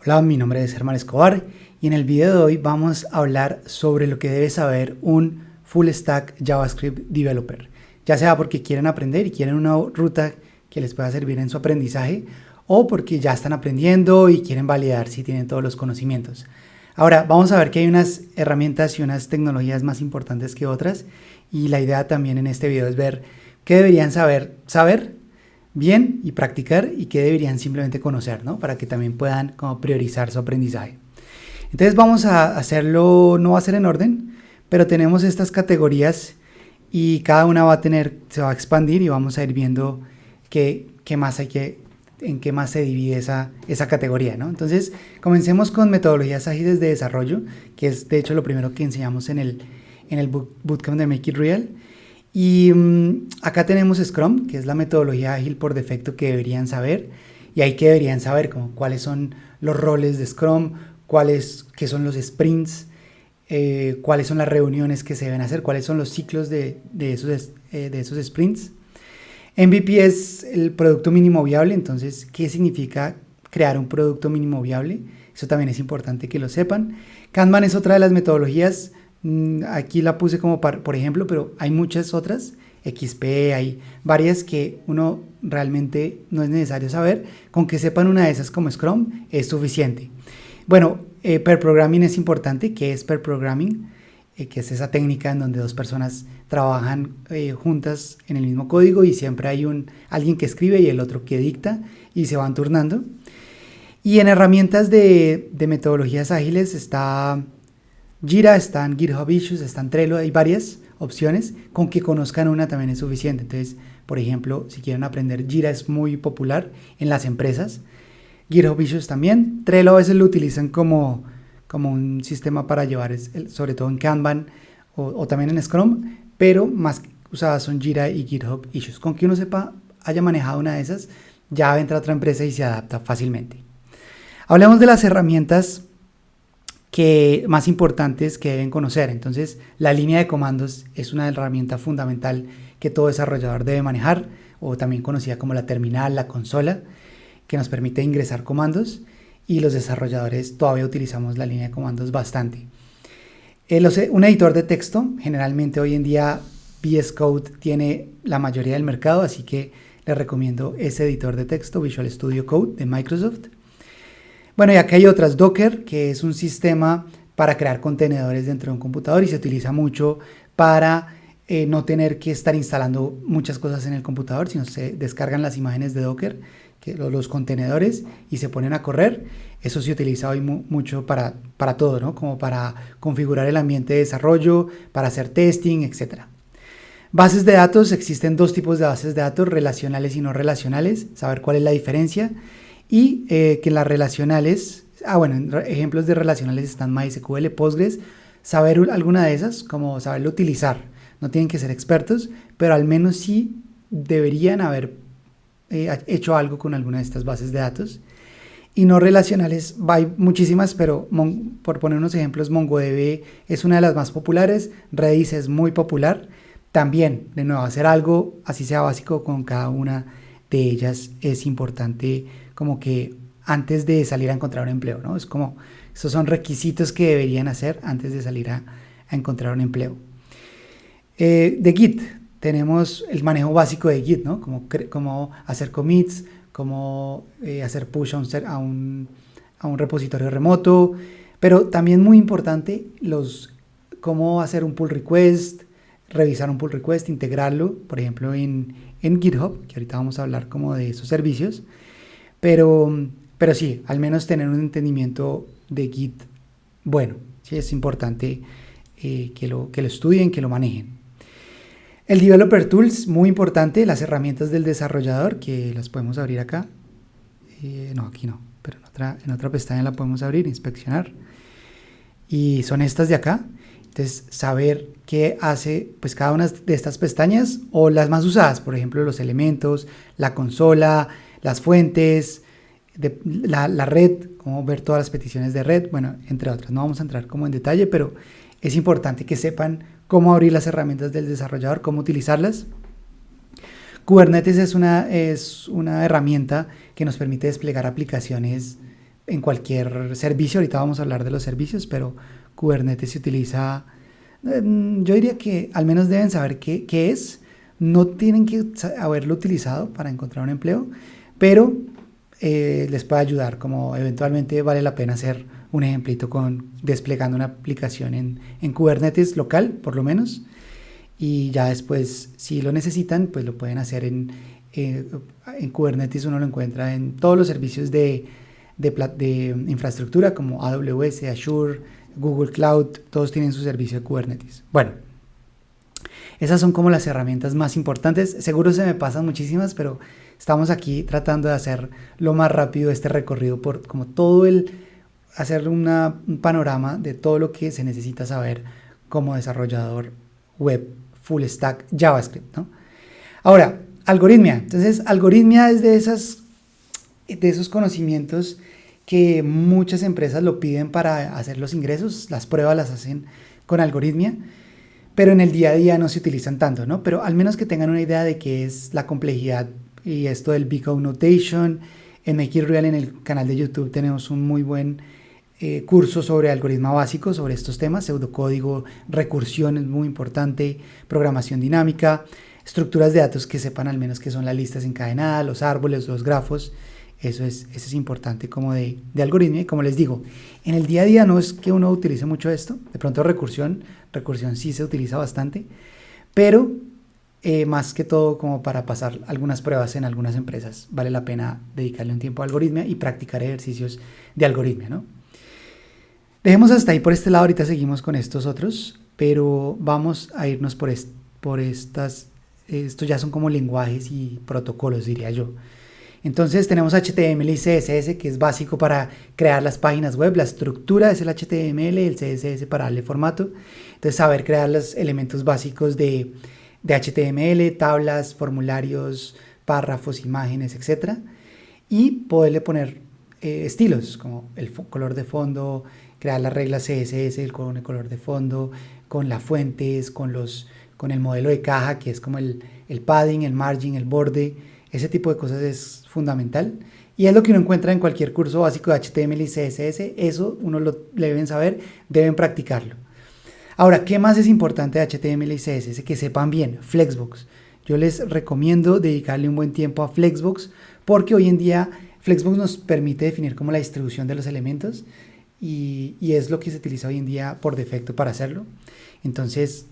Hola, mi nombre es Germán Escobar y en el video de hoy vamos a hablar sobre lo que debe saber un Full Stack JavaScript Developer, ya sea porque quieren aprender y quieren una ruta que les pueda servir en su aprendizaje o porque ya están aprendiendo y quieren validar si tienen todos los conocimientos. Ahora, vamos a ver que hay unas herramientas y unas tecnologías más importantes que otras y la idea también en este video es ver qué deberían saber bien y practicar y qué deberían simplemente conocer, ¿no? Para que también puedan como priorizar su aprendizaje. Entonces vamos a hacerlo, no va a ser en orden, pero tenemos estas categorías y cada una se va a expandir y vamos a ir viendo qué más en qué más se divide esa categoría, ¿no? Entonces comencemos con metodologías ágiles de desarrollo, que es de hecho lo primero que enseñamos en el bootcamp de Make It Real. Y acá tenemos Scrum, que es la metodología ágil por defecto que deberían saber. Y ahí que deberían saber como cuáles son los roles de Scrum, qué son los sprints, cuáles son las reuniones que se deben hacer, cuáles son los ciclos de esos sprints. MVP es el producto mínimo viable, entonces, ¿qué significa crear un producto mínimo viable? Eso también es importante que lo sepan. Kanban es otra de las metodologías. Aquí la puse como por ejemplo, pero hay muchas otras, XP, hay varias que uno realmente no es necesario saber, con que sepan una de esas como Scrum es suficiente. Bueno, pair programming es importante. ¿Qué es pair programming? Que es esa técnica en donde dos personas trabajan juntas en el mismo código y siempre hay alguien que escribe y el otro que dicta y se van turnando. Y en herramientas de metodologías ágiles está Jira, están GitHub Issues, están Trello, hay varias opciones, con que conozcan una también es suficiente. Entonces, por ejemplo, si quieren aprender, Jira es muy popular en las empresas, GitHub Issues también, Trello a veces lo utilizan como un sistema para llevar, sobre todo en Kanban o también en Scrum, pero más usadas son Jira y GitHub Issues. Con que uno haya manejado una de esas, ya entra a otra empresa y se adapta fácilmente. Hablemos de las herramientas más importantes que deben conocer. Entonces, la línea de comandos es una herramienta fundamental que todo desarrollador debe manejar, o también conocida como la terminal, la consola, que nos permite ingresar comandos, y los desarrolladores todavía utilizamos la línea de comandos bastante. Un editor de texto, generalmente hoy en día VS Code tiene la mayoría del mercado, así que les recomiendo ese editor de texto, Visual Studio Code de Microsoft. Bueno, y acá hay otras, Docker, que es un sistema para crear contenedores dentro de un computador y se utiliza mucho para no tener que estar instalando muchas cosas en el computador, sino se descargan las imágenes de Docker, los contenedores, y se ponen a correr. Eso se utiliza hoy mucho para todo, ¿no? Como para configurar el ambiente de desarrollo, para hacer testing, etc. Bases de datos, existen dos tipos de bases de datos, relacionales y no relacionales, saber cuál es la diferencia. Y que las relacionales, ejemplos de relacionales están MySQL, Postgres, saber alguna de esas, como saberlo utilizar. No tienen que ser expertos, pero al menos sí deberían haber hecho algo con alguna de estas bases de datos. Y no relacionales, hay muchísimas, pero por poner unos ejemplos, MongoDB es una de las más populares, Redis es muy popular. También, de nuevo, hacer algo, así sea básico, con cada una de ellas es importante, como que antes de salir a encontrar un empleo, ¿no? Es como, esos son requisitos que deberían hacer antes de salir a encontrar un empleo. De Git, tenemos el manejo básico de Git, ¿no? Como hacer commits, cómo hacer push a un repositorio remoto, pero también muy importante, cómo hacer un pull request, revisar un pull request, integrarlo, por ejemplo, en GitHub, que ahorita vamos a hablar como de esos servicios, pero sí, al menos tener un entendimiento de Git bueno, sí es importante que lo estudien, que lo manejen. El Developer Tools, muy importante, las herramientas del desarrollador, que las podemos abrir acá, no, aquí no, pero en otra pestaña la podemos abrir, inspeccionar, y son estas de acá. Entonces, saber qué hace pues cada una de estas pestañas o las más usadas, por ejemplo, los elementos, la consola, las fuentes, la red, cómo ver todas las peticiones de red, bueno, entre otras. No vamos a entrar como en detalle, pero es importante que sepan cómo abrir las herramientas del desarrollador, cómo utilizarlas. Kubernetes es una herramienta que nos permite desplegar aplicaciones en cualquier servicio. Ahorita vamos a hablar de los servicios, pero Kubernetes se utiliza, yo diría que al menos deben saber qué es. No tienen que haberlo utilizado para encontrar un empleo, pero les puede ayudar, como eventualmente vale la pena hacer un ejemplito con desplegando una aplicación en Kubernetes local, por lo menos, y ya después, si lo necesitan, pues lo pueden hacer en Kubernetes. Uno lo encuentra en todos los servicios de infraestructura como AWS, Azure, Google Cloud, todos tienen su servicio de Kubernetes. Bueno, esas son como las herramientas más importantes. Seguro se me pasan muchísimas, pero estamos aquí tratando de hacer lo más rápido este recorrido por como hacer un panorama de todo lo que se necesita saber como desarrollador web full stack JavaScript, ¿no? Ahora, algoritmia. Entonces, algoritmia es de esos conocimientos que muchas empresas lo piden para hacer los ingresos. Las pruebas las hacen con algoritmia, pero en el día a día no se utilizan tanto, ¿no? Pero al menos que tengan una idea de qué es la complejidad y esto del Big O Notation. En Make It Real, en el canal de YouTube, tenemos un muy buen curso sobre algoritmo básico, sobre estos temas: pseudocódigo, recursión es muy importante, programación dinámica, estructuras de datos que sepan al menos qué son las listas encadenadas, los árboles, los grafos. Eso es importante como de algoritmia. Y como les digo, en el día a día no es que uno utilice mucho esto. De pronto recursión sí se utiliza bastante, pero más que todo como para pasar algunas pruebas en algunas empresas vale la pena dedicarle un tiempo a algoritmia y practicar ejercicios de algoritmia, ¿no? Dejemos hasta ahí por este lado. Ahorita seguimos con estos otros, pero vamos a irnos por estas. Estos ya son como lenguajes y protocolos, diría yo. Entonces tenemos HTML y CSS, que es básico para crear las páginas web. La estructura es el HTML, el CSS para darle formato. Entonces saber crear los elementos básicos de HTML, tablas, formularios, párrafos, imágenes, etc. Y poderle poner estilos, como el color de fondo, crear las reglas CSS con el color de fondo, con las fuentes, con el modelo de caja, que es como el padding, el margin, el borde. Ese tipo de cosas es fundamental y es lo que uno encuentra en cualquier curso básico de HTML y CSS. Eso uno lo deben saber, deben practicarlo. Ahora, ¿qué más es importante de HTML y CSS? Que sepan bien. Flexbox. Yo les recomiendo dedicarle un buen tiempo a Flexbox, porque hoy en día Flexbox nos permite definir como la distribución de los elementos y es lo que se utiliza hoy en día por defecto para hacerlo. Entonces,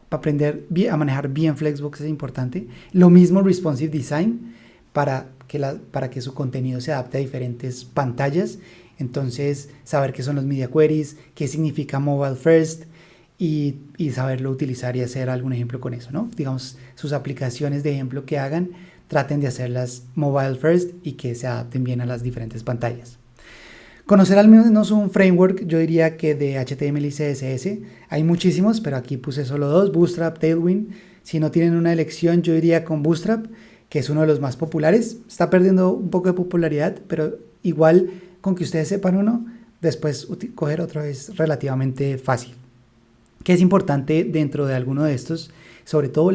para aprender a manejar bien Flexbox es importante. Lo mismo Responsive Design, para que su contenido se adapte a diferentes pantallas. Entonces, saber qué son los media queries, qué significa mobile first y saberlo utilizar y hacer algún ejemplo con eso, ¿no? Digamos, sus aplicaciones de ejemplo que hagan, traten de hacerlas mobile first y que se adapten bien a las diferentes pantallas. Conocer al menos un framework, yo diría que de HTML y CSS. Hay muchísimos, pero aquí puse solo dos: Bootstrap, Tailwind. Si no tienen una elección, yo iría con Bootstrap, que es uno de los más populares. Está perdiendo un poco de popularidad, pero igual con que ustedes sepan uno, después coger otro es relativamente fácil. ¿Qué es importante dentro de alguno de estos? Sobre todo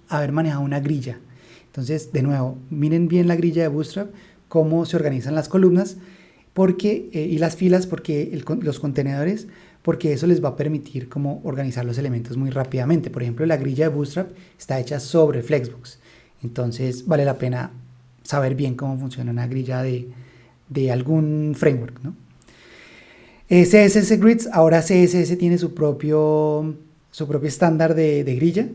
haber manejado una grilla. Entonces, de nuevo, miren bien la grilla de Bootstrap, cómo se organizan las columnas y las filas, los contenedores, porque eso les va a permitir como organizar los elementos muy rápidamente. Por ejemplo, la grilla de Bootstrap está hecha sobre Flexbox. Entonces vale la pena saber bien cómo funciona una grilla de algún framework, ¿no? CSS Grids. Ahora CSS tiene su propio estándar de grilla,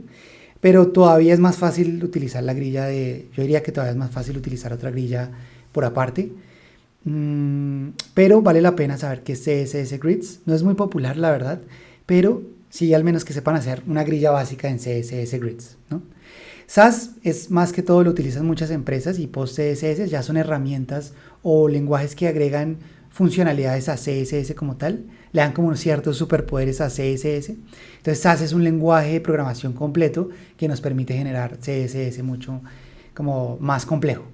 pero todavía es más fácil utilizar yo diría que todavía es más fácil utilizar otra grilla por aparte. Pero vale la pena saber que CSS Grids no es muy popular, la verdad, pero sí al menos que sepan hacer una grilla básica en CSS Grids, ¿no? SAS es más que todo, lo utilizan muchas empresas, y PostCSS ya son herramientas o lenguajes que agregan funcionalidades a CSS como tal, le dan como unos ciertos superpoderes a CSS. Entonces SAS es un lenguaje de programación completo que nos permite generar CSS mucho como más complejo.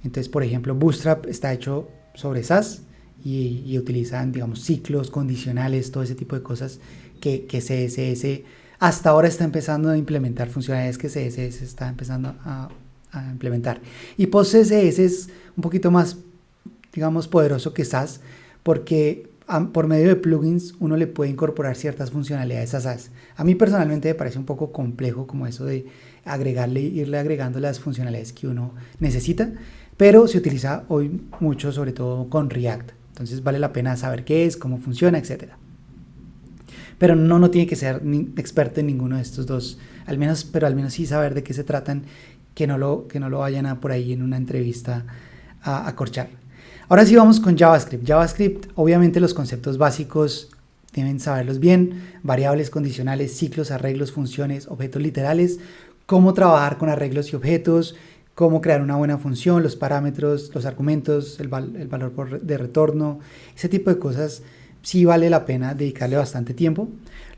Entonces, por ejemplo, Bootstrap está hecho sobre SAS y utilizan, digamos, ciclos, condicionales, todo ese tipo de cosas que CSS hasta ahora está empezando a implementar, funcionalidades que CSS está empezando a implementar. Y PostCSS es un poquito más, digamos, poderoso que SAS, porque por medio de plugins uno le puede incorporar ciertas funcionalidades a SAS. A mí personalmente me parece un poco complejo como eso de irle agregando las funcionalidades que uno necesita, pero se utiliza hoy mucho, sobre todo con React. Entonces vale la pena saber qué es, cómo funciona, etcétera. Pero no tiene que ser experto en ninguno de estos dos, pero al menos sí saber de qué se tratan, que no lo vayan a por ahí en una entrevista a corchar. Ahora sí vamos con JavaScript. JavaScript, obviamente los conceptos básicos deben saberlos bien: variables, condicionales, ciclos, arreglos, funciones, objetos literales, cómo trabajar con arreglos y objetos, cómo crear una buena función, los parámetros, los argumentos, el valor de retorno, ese tipo de cosas. Sí vale la pena dedicarle bastante tiempo.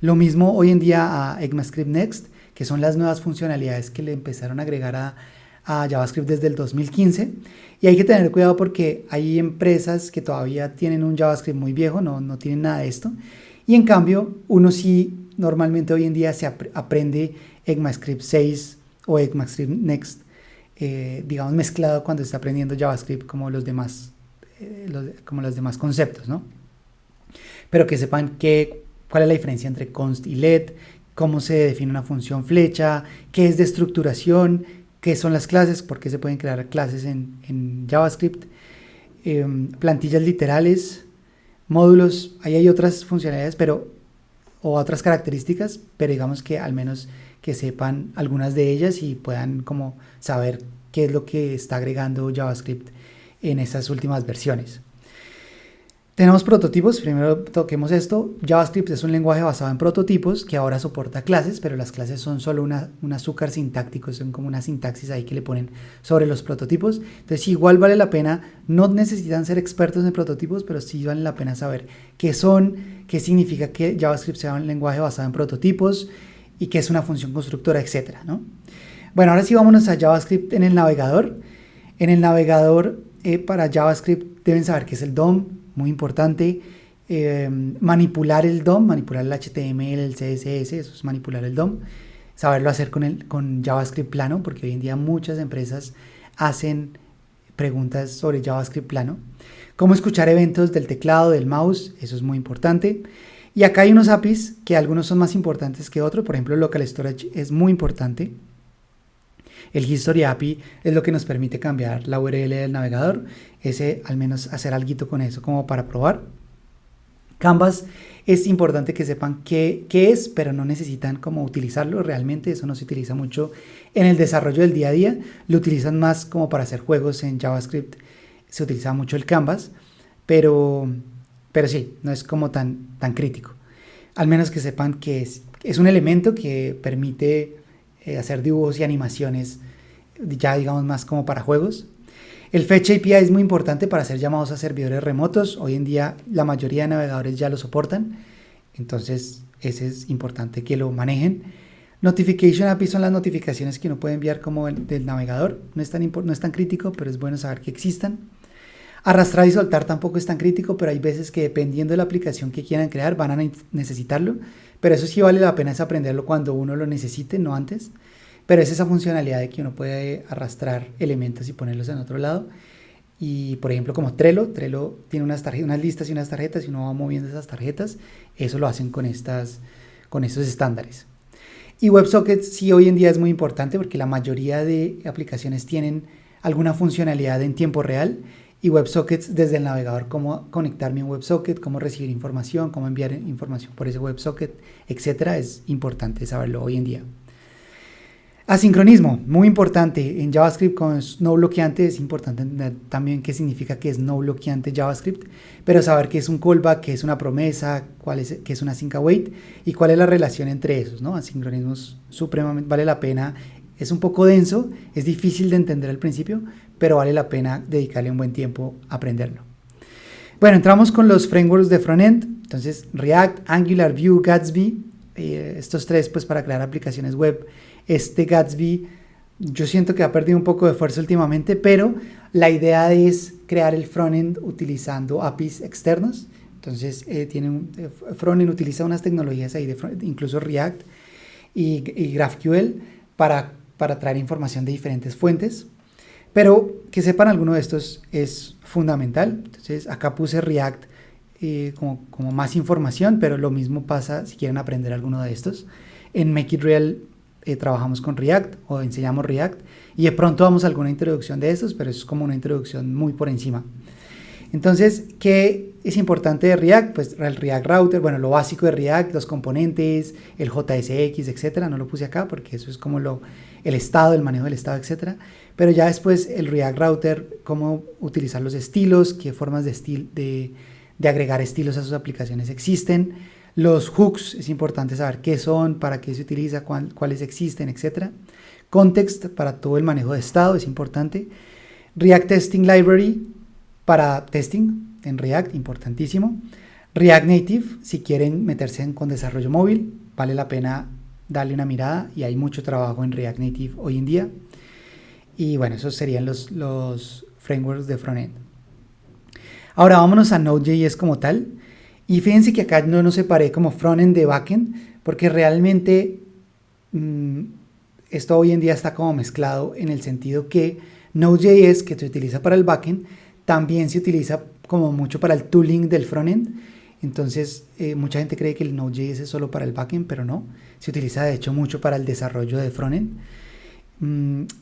Lo mismo hoy en día a ECMAScript Next, que son las nuevas funcionalidades que le empezaron a agregar a JavaScript desde el 2015. Y hay que tener cuidado porque hay empresas que todavía tienen un JavaScript muy viejo, no tienen nada de esto. Y en cambio, uno sí normalmente hoy en día se aprende ECMAScript 6 o ECMAScript Next, digamos mezclado cuando está aprendiendo JavaScript como los demás conceptos, ¿no? Pero que sepan cuál es la diferencia entre const y let, cómo se define una función flecha, qué es de estructuración, qué son las clases, por qué se pueden crear clases en JavaScript, plantillas literales, módulos. Ahí hay otras funcionalidades o otras características, pero digamos que al menos que sepan algunas de ellas y puedan como saber qué es lo que está agregando JavaScript en estas últimas versiones. Tenemos prototipos. Primero toquemos esto. JavaScript es un lenguaje basado en prototipos que ahora soporta clases, pero las clases son solo un azúcar sintáctico, son como una sintaxis ahí que le ponen sobre los prototipos. Entonces igual vale la pena, no necesitan ser expertos en prototipos, pero sí vale la pena saber qué son, qué significa que JavaScript sea un lenguaje basado en prototipos y qué es una función constructora, etcétera, ¿no? Bueno, ahora sí vámonos a JavaScript en el navegador. En el navegador para JavaScript deben saber qué es el DOM. Muy importante, manipular el DOM, manipular el HTML, el CSS, eso es manipular el DOM, saberlo hacer con JavaScript plano, porque hoy en día muchas empresas hacen preguntas sobre JavaScript plano. Cómo escuchar eventos del teclado, del mouse, eso es muy importante. Y acá hay unos APIs que algunos son más importantes que otros, por ejemplo el Local Storage es muy importante. El History API es lo que nos permite cambiar la URL del navegador. Al menos hacer algo con eso como para probar. Canvas es importante que sepan qué es, pero no necesitan como utilizarlo realmente. Eso no se utiliza mucho en el desarrollo del día a día. Lo utilizan más como para hacer juegos en JavaScript. Se utiliza mucho el Canvas, pero sí, no es como tan crítico. Al menos que sepan que es un elemento que permite hacer dibujos y animaciones, ya digamos más como para juegos. El Fetch API es muy importante para hacer llamados a servidores remotos. Hoy en día la mayoría de navegadores ya lo soportan, entonces ese es importante que lo manejen. Notification API son las notificaciones que uno puede enviar como del navegador. No es tan crítico, pero es bueno saber que existan. Arrastrar y soltar tampoco es tan crítico, pero hay veces que dependiendo de la aplicación que quieran crear van a necesitarlo. Pero eso sí vale la pena es aprenderlo cuando uno lo necesite, no antes. Pero es esa funcionalidad de que uno puede arrastrar elementos y ponerlos en otro lado. Y por ejemplo como Trello tiene unas listas y unas tarjetas y uno va moviendo esas tarjetas. Eso lo hacen con estos estándares. Y WebSockets sí hoy en día es muy importante porque la mayoría de aplicaciones tienen alguna funcionalidad en tiempo real. Y WebSockets desde el navegador, cómo conectarme a un WebSocket, cómo recibir información, cómo enviar información por ese WebSocket, etcétera, es importante saberlo hoy en día. Asincronismo, muy importante. En JavaScript con no bloqueante es importante entender también qué significa que es no bloqueante JavaScript, pero saber qué es un callback, qué es una promesa, qué es una async await y cuál es la relación entre esos, ¿no? Asincronismo supremamente vale la pena. Es un poco denso, es difícil de entender al principio, pero vale la pena dedicarle un buen tiempo a aprenderlo. Bueno, entramos con los frameworks de frontend. Entonces, React, Angular, Vue, Gatsby, estos tres pues para crear aplicaciones web. Gatsby, yo siento que ha perdido un poco de fuerza últimamente, pero la idea es crear el frontend utilizando APIs externos. Entonces, frontend utiliza unas tecnologías ahí, incluso React y GraphQL para traer información de diferentes fuentes. Pero que sepan alguno de estos es fundamental. Entonces acá puse React como más información, pero lo mismo pasa si quieren aprender alguno de estos. En Make It Real trabajamos con React o enseñamos React y de pronto damos alguna introducción de estos, pero es como una introducción muy por encima. Entonces, ¿qué es importante de React? Pues el React Router, bueno, lo básico de React, los componentes, el JSX, etcétera. No lo puse acá porque eso es como el estado, el manejo del estado, etcétera. Pero ya después el React Router, cómo utilizar los estilos, qué formas de agregar estilos a sus aplicaciones existen. Los hooks, es importante saber qué son, para qué se utiliza, cuáles existen, etcétera. Context, para todo el manejo de estado, es importante. React Testing Library, para testing en React, importantísimo. React Native, si quieren meterse con desarrollo móvil, vale la pena darle una mirada y hay mucho trabajo en React Native hoy en día. Y bueno, esos serían los frameworks de frontend. Ahora vámonos a Node.js como tal. Y fíjense que acá no separé como frontend de backend, porque realmente esto hoy en día está como mezclado en el sentido que Node.js, que se utiliza para el backend, también se utiliza como mucho para el tooling del frontend. Entonces, mucha gente cree que el Node.js es solo para el backend, pero no. Se utiliza de hecho mucho para el desarrollo de frontend.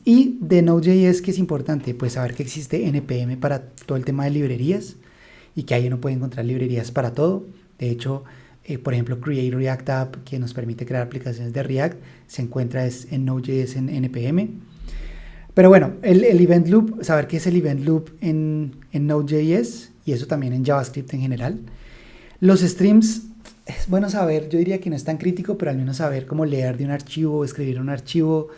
Y de Node.js, que es importante, pues saber que existe NPM para todo el tema de librerías y que ahí uno puede encontrar librerías para todo. De hecho, por ejemplo, Create React App, que nos permite crear aplicaciones de React, se encuentra en Node.js en NPM. Pero bueno, el Event Loop, saber qué es el Event Loop en Node.js y eso también en JavaScript en general. Los streams, es bueno saber, yo diría que no es tan crítico, pero al menos saber cómo leer de un archivo, escribir un archivo,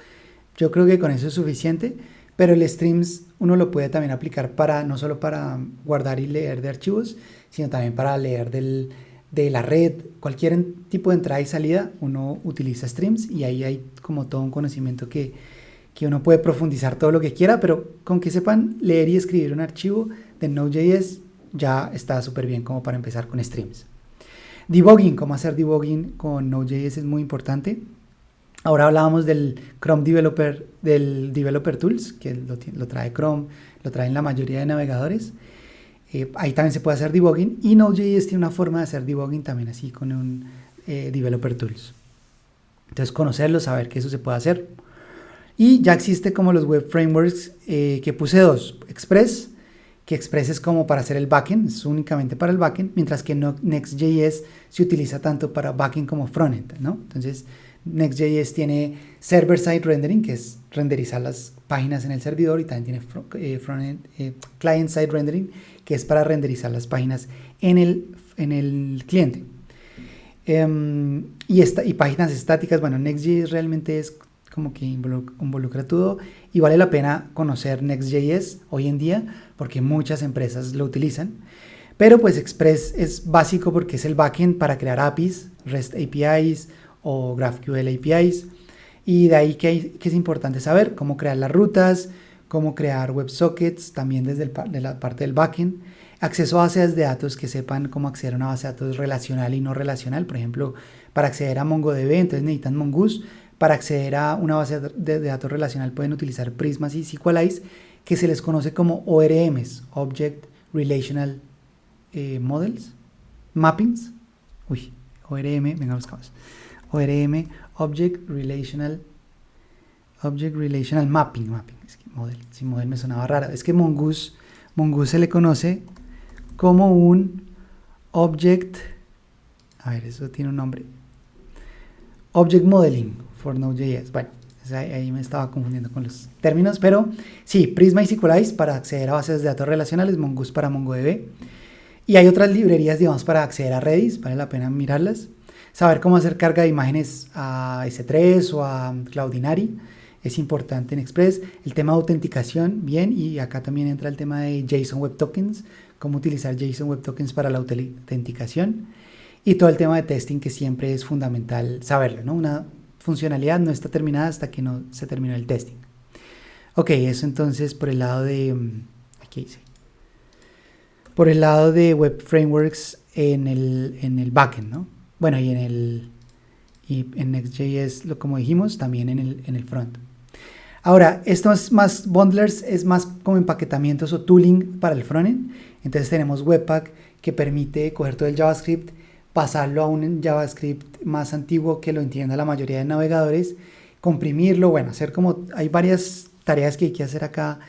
yo creo que con eso es suficiente. Pero el streams uno lo puede también aplicar para no solo para guardar y leer de archivos, sino también para leer de la red, cualquier tipo de entrada y salida, uno utiliza streams y ahí hay como todo un conocimiento que uno puede profundizar todo lo que quiera, pero con que sepan leer y escribir un archivo de Node.js ya está súper bien como para empezar con streams. Debugging, cómo hacer debugging con Node.js es muy importante. Ahora hablábamos del Chrome Developer, del Developer Tools, que lo trae Chrome, lo traen la mayoría de navegadores. Ahí también se puede hacer debugging y Node.js tiene una forma de hacer debugging también así con un Developer Tools. Entonces conocerlo, saber que eso se puede hacer. Y ya existe como los web frameworks que puse dos. Express, que Express es como para hacer el backend, es únicamente para el backend, mientras que Next.js se utiliza tanto para backend como frontend, ¿no? Entonces Next.js tiene server-side rendering, que es renderizar las páginas en el servidor, y también tiene client-side rendering, que es para renderizar las páginas en el cliente. Y páginas estáticas, bueno, Next.js realmente es como que involucra todo y vale la pena conocer Next.js hoy en día porque muchas empresas lo utilizan. Pero pues Express es básico porque es el backend para crear APIs, REST APIs o GraphQL APIs. Y de ahí que es importante saber cómo crear las rutas, cómo crear WebSockets, también desde la parte del backend. Acceso a bases de datos, que sepan cómo acceder a una base de datos relacional y no relacional. Por ejemplo, para acceder a MongoDB, entonces necesitan Mongoose. Para acceder a una base de datos relacional pueden utilizar Prisma y SQLite, que se les conoce como ORMs, Object Relational Models, Mappings. ORM, venga, buscamos. ORM, Object Relational Mapping. Es que model me sonaba raro. Es que Mongoose se le conoce como un Object, a ver, eso tiene un nombre, Object Modeling for Node.js. Bueno, ahí me estaba confundiendo con los términos, pero sí, Prisma y SQLite para acceder a bases de datos relacionales, Mongoose para MongoDB. Y hay otras librerías, digamos, para acceder a Redis, vale la pena mirarlas. Saber cómo hacer carga de imágenes a S3 o a Cloudinary es importante en Express. El tema de autenticación, bien, y acá también entra el tema de JSON Web Tokens, cómo utilizar JSON Web Tokens para la autenticación. Y todo el tema de testing, que siempre es fundamental saberlo, ¿no? Una funcionalidad no está terminada hasta que no se terminó el testing. Ok, eso entonces por el lado de... Aquí dice. Por el lado de Web Frameworks en el backend, ¿no? Bueno, y en Next.js, como dijimos, también en el front. Ahora, esto es más bundlers, es más como empaquetamientos o tooling para el frontend. Entonces tenemos Webpack que permite coger todo el JavaScript, pasarlo a un JavaScript más antiguo que lo entienda la mayoría de navegadores, comprimirlo, bueno, hacer como, hay varias tareas que hay que hacer acá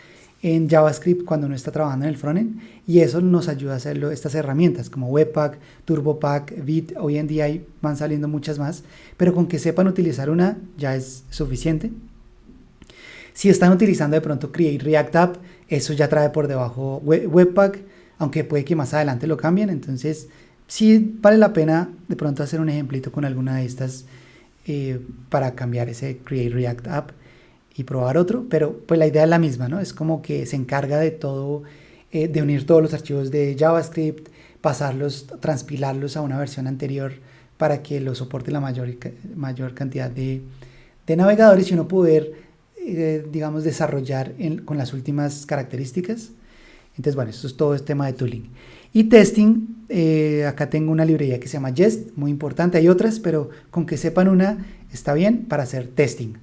en JavaScript cuando uno está trabajando en el frontend, y eso nos ayuda a hacerlo estas herramientas como Webpack, TurboPack, Vite. Hoy en día van saliendo muchas más, pero con que sepan utilizar una ya es suficiente. Si están utilizando de pronto Create React App, eso ya trae por debajo Webpack, aunque puede que más adelante lo cambien. Entonces sí vale la pena de pronto hacer un ejemplito con alguna de estas para cambiar ese Create React App y probar otro, pero pues la idea es la misma, ¿no? Es como que se encarga de todo, de unir todos los archivos de JavaScript, pasarlos, transpilarlos a una versión anterior para que lo soporte la mayor cantidad de navegadores y uno poder, digamos, desarrollar con las últimas características. Entonces, bueno, esto es todo este tema de tooling. Y testing, acá tengo una librería que se llama Jest, muy importante. Hay otras, pero con que sepan una está bien para hacer testing.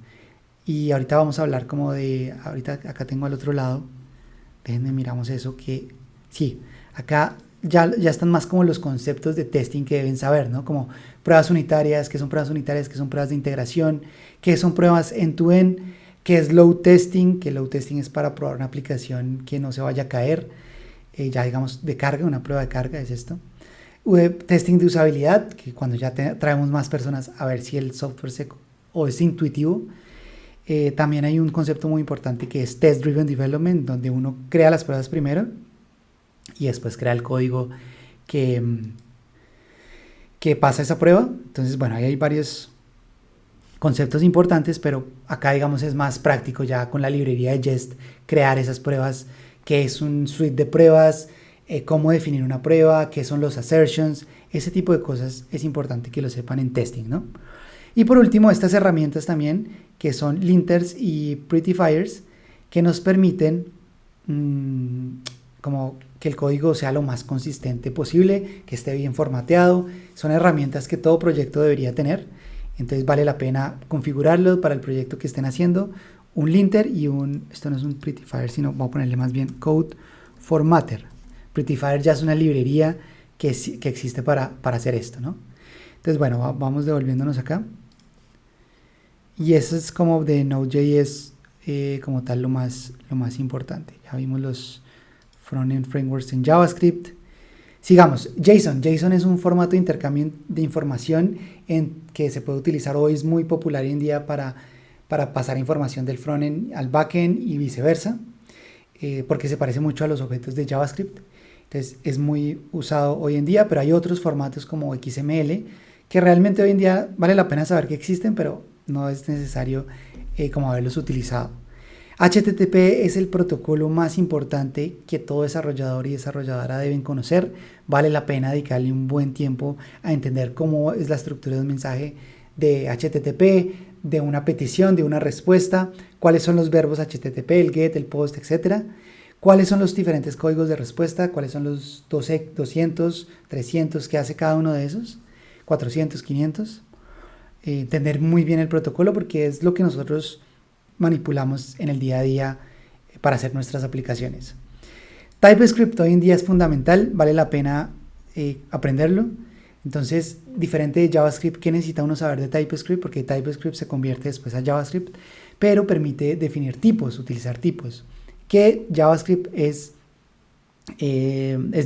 Y ahorita vamos a hablar como de, ahorita acá tengo al otro lado, déjenme miramos eso, que sí, acá ya están más como los conceptos de testing que deben saber, ¿no? Como pruebas unitarias, qué son pruebas unitarias, qué son pruebas de integración, qué son pruebas end-to-end, qué es load testing, que load testing es para probar una aplicación que no se vaya a caer, ya digamos de carga, una prueba de carga es esto. Web testing de usabilidad, que cuando ya traemos más personas a ver si el software o es intuitivo. También hay un concepto muy importante que es Test Driven Development, donde uno crea las pruebas primero y después crea el código que pasa esa prueba. Entonces, bueno, ahí hay varios conceptos importantes, pero acá, digamos, es más práctico ya con la librería de Jest crear esas pruebas, qué es un suite de pruebas, cómo definir una prueba, qué son los assertions, ese tipo de cosas es importante que lo sepan en testing, ¿no? Y por último, estas herramientas también, que son linters y prettifiers, que nos permiten como que el código sea lo más consistente posible, que esté bien formateado. Son herramientas que todo proyecto debería tener, entonces vale la pena configurarlo para el proyecto que estén haciendo. Un linter y esto no es un prettifier, sino vamos a ponerle más bien code formatter. Prettifier ya es una librería que existe para hacer esto, ¿no? Entonces, bueno, vamos devolviéndonos acá. Y eso es como de Node.js como tal lo más importante. Ya vimos los frontend frameworks en JavaScript. Sigamos, JSON. JSON es un formato de intercambio de información que se puede utilizar hoy, es muy popular hoy en día para pasar información del frontend al backend y viceversa, porque se parece mucho a los objetos de JavaScript. Entonces es muy usado hoy en día, pero hay otros formatos como XML que realmente hoy en día vale la pena saber que existen, pero no es necesario como haberlos utilizado. HTTP es el protocolo más importante que todo desarrollador y desarrolladora deben conocer. Vale la pena dedicarle un buen tiempo a entender cómo es la estructura de un mensaje de HTTP, de una petición, de una respuesta, cuáles son los verbos HTTP, el GET, el POST, etcétera. Cuáles son los diferentes códigos de respuesta, cuáles son los 200, 300 que hace cada uno de esos, 400, 500. Entender muy bien el protocolo porque es lo que nosotros manipulamos en el día a día para hacer nuestras aplicaciones. TypeScript hoy en día es fundamental, vale la pena aprenderlo. Entonces, diferente de JavaScript, ¿qué necesita uno saber de TypeScript? Porque TypeScript se convierte después a JavaScript, pero permite definir tipos, utilizar tipos. Que JavaScript es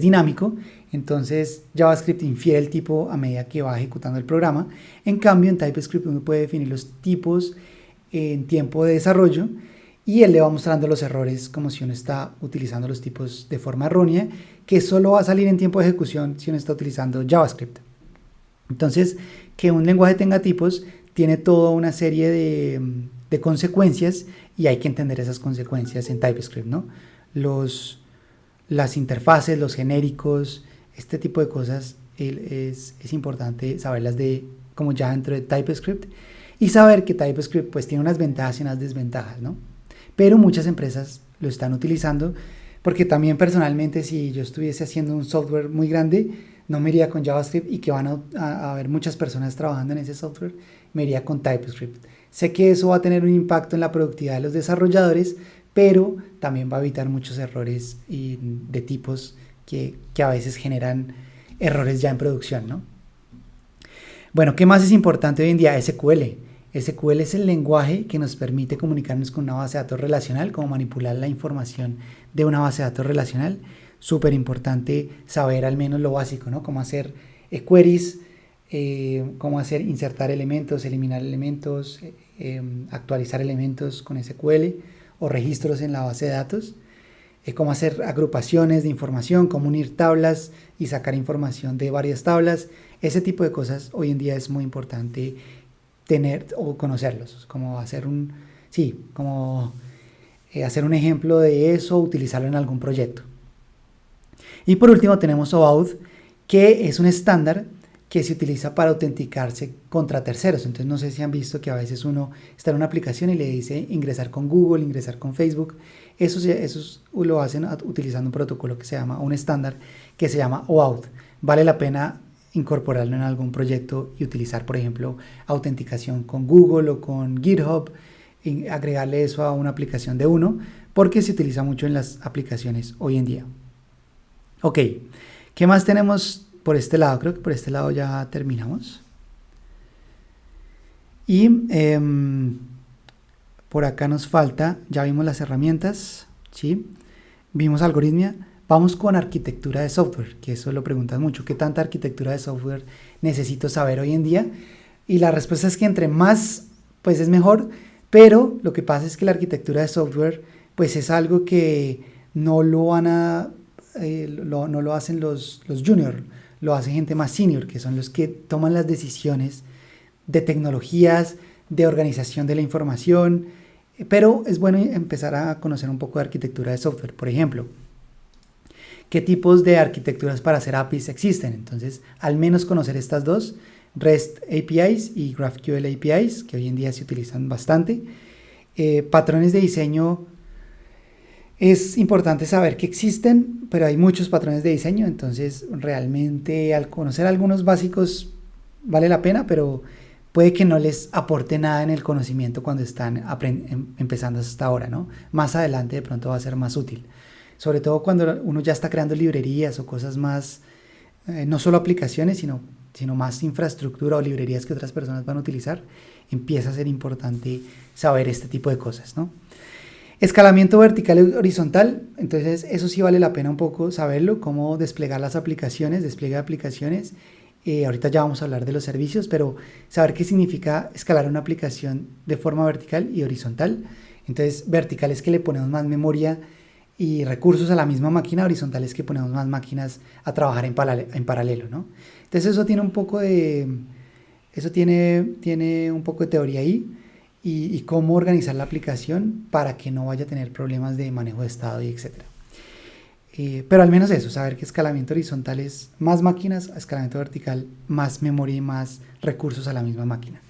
dinámico, entonces JavaScript infiere el tipo a medida que va ejecutando el programa. En cambio, en TypeScript uno puede definir los tipos en tiempo de desarrollo y él le va mostrando los errores como si uno está utilizando los tipos de forma errónea, que solo va a salir en tiempo de ejecución si uno está utilizando JavaScript. Entonces, que un lenguaje tenga tipos tiene toda una serie de consecuencias y hay que entender esas consecuencias en TypeScript, ¿no? Las interfaces, los genéricos, este tipo de cosas es importante saberlas como ya dentro de TypeScript y saber que TypeScript pues tiene unas ventajas y unas desventajas, ¿no? Pero muchas empresas lo están utilizando porque también personalmente si yo estuviese haciendo un software muy grande no me iría con JavaScript y que van a haber muchas personas trabajando en ese software, me iría con TypeScript. Sé que eso va a tener un impacto en la productividad de los desarrolladores, pero también va a evitar muchos errores de tipos que a veces generan errores ya en producción, ¿no? Bueno, ¿qué más es importante hoy en día? SQL. SQL es el lenguaje que nos permite comunicarnos con una base de datos relacional, como manipular la información de una base de datos relacional. Súper importante saber al menos lo básico, ¿no? Cómo hacer queries, cómo hacer insertar elementos, eliminar elementos, actualizar elementos con SQL o registros en la base de datos. Cómo hacer agrupaciones de información, cómo unir tablas y sacar información de varias tablas. Ese tipo de cosas hoy en día es muy importante tener o conocerlos, como hacer hacer un ejemplo de eso, utilizarlo en algún proyecto. Y por último tenemos OAuth, que es un estándar que se utiliza para autenticarse contra terceros. Entonces no sé si han visto que a veces uno está en una aplicación y le dice ingresar con Google, ingresar con Facebook. Eso lo hacen utilizando un protocolo que se llama, un estándar que se llama OAuth. Vale la pena incorporarlo en algún proyecto y utilizar, por ejemplo, autenticación con Google o con GitHub, y agregarle eso a una aplicación de uno, porque se utiliza mucho en las aplicaciones hoy en día. Ok, ¿qué más tenemos por este lado? Creo que por este lado ya terminamos. Y por acá nos falta, ya vimos las herramientas, ¿sí? Vimos algoritmia. Vamos con arquitectura de software, que eso lo preguntan mucho. ¿Qué tanta arquitectura de software necesito saber hoy en día? Y la respuesta es que entre más, pues es mejor, pero lo que pasa es que la arquitectura de software, pues es algo que no lo van a, no lo hacen los junior, lo hace gente más senior, que son los que toman las decisiones de tecnologías, de organización de la información, pero es bueno empezar a conocer un poco de arquitectura de software. Por ejemplo, ¿qué tipos de arquitecturas para hacer APIs existen? Entonces, al menos conocer estas dos, REST APIs y GraphQL APIs, que hoy en día se utilizan bastante. Patrones de diseño, es importante saber que existen, pero hay muchos patrones de diseño, entonces realmente al conocer algunos básicos vale la pena, pero puede que no les aporte nada en el conocimiento cuando están empezando hasta ahora, ¿no? Más adelante de pronto va a ser más útil. Sobre todo cuando uno ya está creando librerías o cosas más, no solo aplicaciones, sino más infraestructura o librerías que otras personas van a utilizar, empieza a ser importante saber este tipo de cosas, ¿no? Escalamiento vertical y horizontal, entonces eso sí vale la pena un poco saberlo, cómo desplegar las aplicaciones, despliegue de aplicaciones. Ahorita ya vamos a hablar de los servicios, pero saber qué significa escalar una aplicación de forma vertical y horizontal. Entonces, vertical es que le ponemos más memoria y recursos a la misma máquina, horizontal es que ponemos más máquinas a trabajar en paralelo, ¿no? Entonces eso tiene un poco de teoría ahí y cómo organizar la aplicación para que no vaya a tener problemas de manejo de estado y etcétera. Pero al menos eso, saber que escalamiento horizontal es más máquinas, escalamiento vertical más memoria y más recursos a la misma máquina.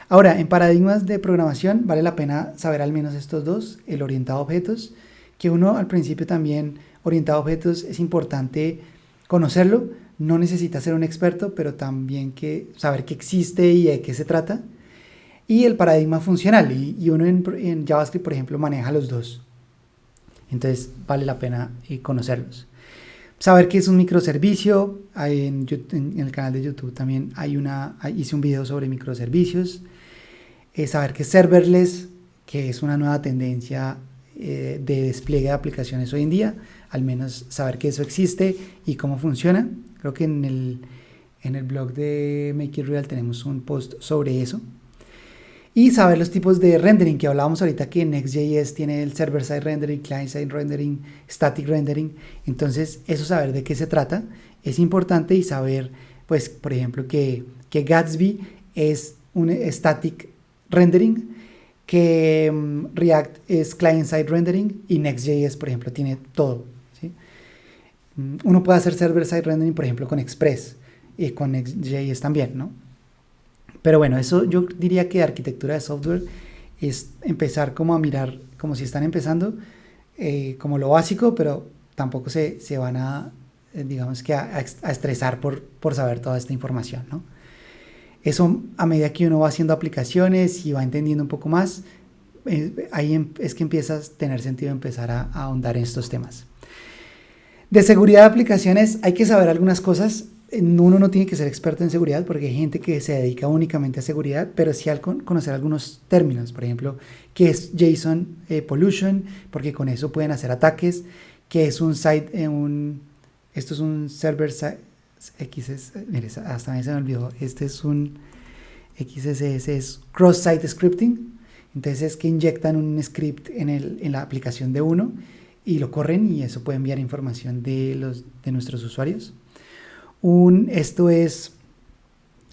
Ahora, en paradigmas de programación vale la pena saber al menos estos dos, el orientado a objetos, que uno al principio también, orientado a objetos, es importante conocerlo, no necesita ser un experto, pero también saber que existe y de qué se trata. Y el paradigma funcional, y uno en JavaScript, por ejemplo, maneja los dos. Entonces vale la pena conocerlos. Saber qué es un microservicio, en el canal de YouTube también hice un video sobre microservicios. Saber qué es serverless, que es una nueva tendencia de despliegue de aplicaciones hoy en día, al menos saber que eso existe y cómo funciona. Creo que en el blog de Make It Real tenemos un post sobre eso. Y saber los tipos de rendering que hablábamos ahorita, que Next.js tiene el server-side rendering, client-side rendering, static rendering. Entonces, eso, saber de qué se trata es importante, y saber, pues, por ejemplo, que Gatsby es un static rendering, que React es client-side rendering y Next.js, por ejemplo, tiene todo, ¿sí? Uno puede hacer server-side rendering, por ejemplo, con Express y con Next.js también, ¿no? Pero bueno, eso yo diría que arquitectura de software es empezar como a mirar, como si están empezando, como lo básico, pero tampoco se van a, digamos que a estresar por saber toda esta información, ¿no? Eso a medida que uno va haciendo aplicaciones y va entendiendo un poco más, es que empieza a tener sentido empezar a ahondar en estos temas. De seguridad de aplicaciones hay que saber algunas cosas. Uno no tiene que ser experto en seguridad porque hay gente que se dedica únicamente a seguridad, pero sí al conocer algunos términos, por ejemplo, qué es JSON Pollution, porque con eso pueden hacer ataques, qué es un site, esto es un server side, mire, hasta a mí se me olvidó, este es un XSS, es cross-site scripting. Entonces es que inyectan un script en la aplicación de uno y lo corren y eso puede enviar información de nuestros usuarios. Esto es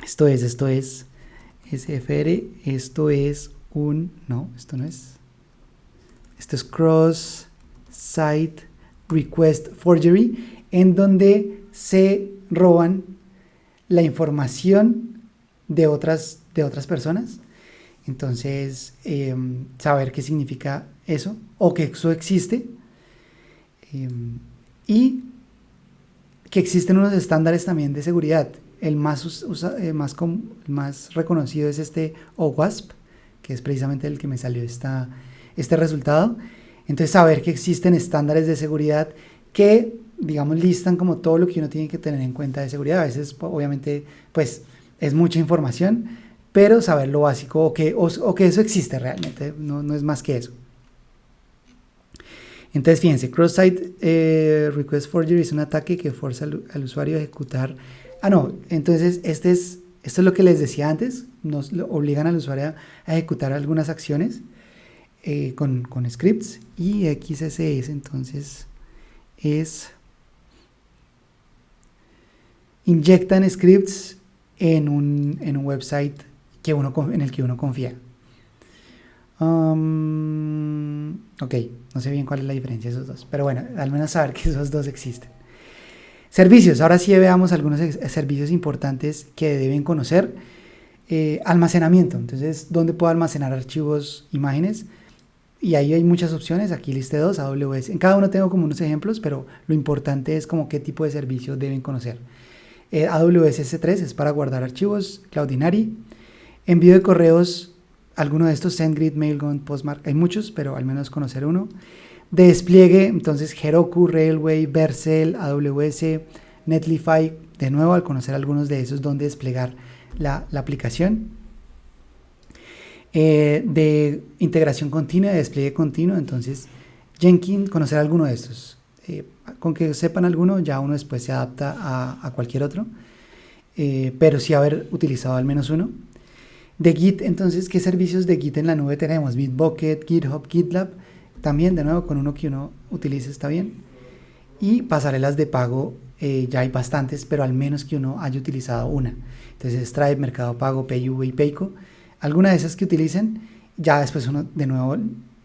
SFR, esto es no, esto no es. Esto es Cross Site Request Forgery, en donde se roban la información de otras personas. Entonces, saber qué significa eso o que eso existe y que existen unos estándares también de seguridad. El más reconocido es este OWASP, que es precisamente el que me salió este resultado. Entonces, saber que existen estándares de seguridad que, digamos, listan como todo lo que uno tiene que tener en cuenta de seguridad. A veces, obviamente, pues es mucha información, pero saber lo básico o que eso existe realmente, no es más que eso. Entonces, fíjense, cross-site request forgery es un ataque que forza al usuario a ejecutar. Entonces esto es lo que les decía antes, nos obligan al usuario a ejecutar algunas acciones con scripts, y XSS entonces inyectan scripts en un website en el que uno confía. Ok, no sé bien cuál es la diferencia de esos dos, pero bueno, al menos saber que esos dos existen. Servicios, ahora sí veamos algunos servicios importantes que deben conocer. Almacenamiento, entonces, ¿dónde puedo almacenar archivos, imágenes? Y ahí hay muchas opciones, aquí listé dos, AWS. En cada uno tengo como unos ejemplos, pero lo importante es como qué tipo de servicio deben conocer. AWS S3 es para guardar archivos, Cloudinary. Envío de correos, alguno de estos, SendGrid, Mailgun, Postmark, hay muchos, pero al menos conocer uno. De despliegue, entonces Heroku, Railway, Vercel, AWS, Netlify, de nuevo al conocer algunos de esos, donde desplegar la aplicación. De integración continua, de despliegue continuo, entonces Jenkins, conocer alguno de estos. Con que sepan alguno, ya uno después se adapta a cualquier otro, pero sí haber utilizado al menos uno. De Git, entonces, ¿qué servicios de Git en la nube tenemos? Bitbucket, GitHub, GitLab, también de nuevo con uno que uno utilice está bien. Y pasarelas de pago, ya hay bastantes, pero al menos que uno haya utilizado una. Entonces Stripe, Mercado Pago, PayU y Payco, alguna de esas que utilicen, ya después uno de nuevo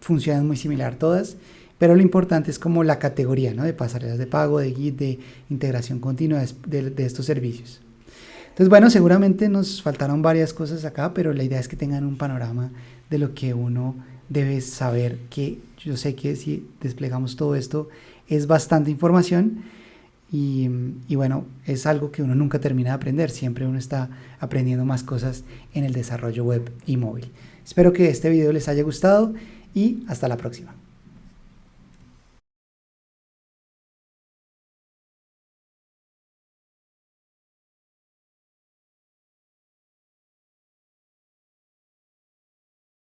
funcionan muy similar todas, pero lo importante es como la categoría, ¿no? De pasarelas de pago, de Git, de integración continua de estos servicios. Entonces, bueno, seguramente nos faltaron varias cosas acá, pero la idea es que tengan un panorama de lo que uno debe saber, que yo sé que si desplegamos todo esto es bastante información y bueno, es algo que uno nunca termina de aprender, siempre uno está aprendiendo más cosas en el desarrollo web y móvil. Espero que este video les haya gustado y hasta la próxima.